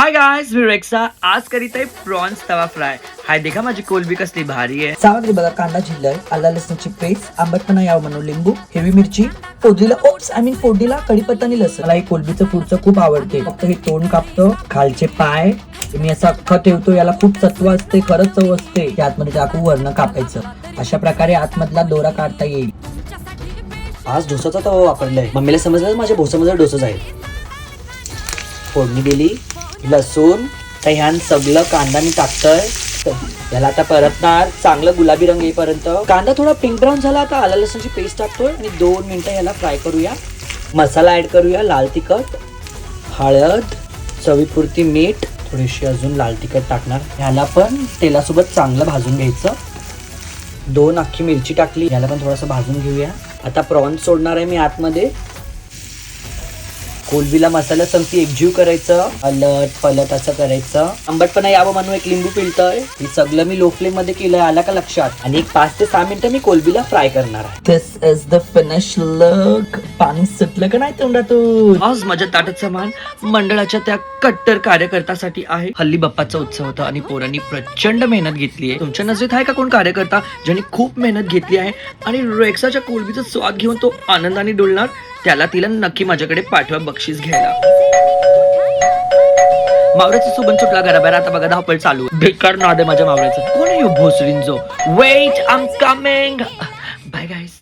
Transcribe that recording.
Hi guys, मी रेक्सा आज करीत आहे प्रॉन्स तवा फ्राय. हाय देखा माझी कोलबी कसली भारी आहे. सामग्री बघा, कांदा चिरलाय, आला लसणाची पेस्ट, आंबटपणा यावं म्हणून लिंबू, हिरवी मिरची, फोडणीला फोडणीला कढीपत्ता आणि लसण. मला हे कोलबीचं पुढचं खूप आवडते. फक्त हे तोंड कापतो, खालचे पाय मी असा अख्खा ठेवतो. याला खूप सत्व असते, खरंच चव असते. ते आतमध्ये टाकू, वरण कापायचं. अशा प्रकारे आतमधला दोरा काढता येईल. आज डोसाचा तवा वापरलाय. मम्मीला समजलं माझ्या भोसामध्ये डोसा जाईल. फोडणी दिली, लसूण, तर ह्यान सगळं कांदा मी टाकतोय. याला आता परतणार चांगलं गुलाबी रंग येईपर्यंत. कांदा थोडा पिंक ब्राऊन झाला, आता आला लसूणची पेस्ट टाकतोय आणि 2 मिनिटं याला फ्राय करूया. मसाला ऍड करूया, लाल तिखट, हळद, चवीपुरती मीठ, थोडीशी अजून लाल तिखट टाकणार. ह्याला पण तेलासोबत चांगलं भाजून घ्यायचं. 2 अख्खी मिरची टाकली, याला पण थोडंसं भाजून घेऊया. आता प्रॉन्स सोडणार आहे मी आतमध्ये. कोलबीला मसाला संगती एकजीव करायचं, अलट पलट असं करायचं. आंबटपणा यावं म्हणून एक लिंबू पिळतोय. हे सगळं मी लो फ्लेम मध्ये केलंय, आला का लक्षात. आणि एक 5 ते 6 मिनिटं मी कोलबीला फ्राय करणार आहे. दिस इज द फिनिश लुक. पाणी सुटलं का नाही तोंडातून? आज माझ्या ताटाचा मान मंडळाच्या त्या कट्टर कार्यकर्त्यासाठी आहे. हल्ली बाप्पाचा उत्सव होता आणि पोरांनी प्रचंड मेहनत घेतली आहे. तुमच्या नजरेत आहे का कोण कार्यकर्ता ज्यांनी खूप मेहनत घेतली आहे आणि रेक्साच्या कोलबीचा स्वाद घेऊन तो आनंदाने डुलणार? त्याला तिला नक्की माझ्याकडे पाठवा बक्षीस घ्यायला. मावऱ्याचा सुगंध सुटला घराबाहेर. आता बघा धावपळ चालू. बेकार नाद आहे माझ्या मावऱ्याचं. कोण आहे भोसरींजो? Wait, I am coming. Bye guys.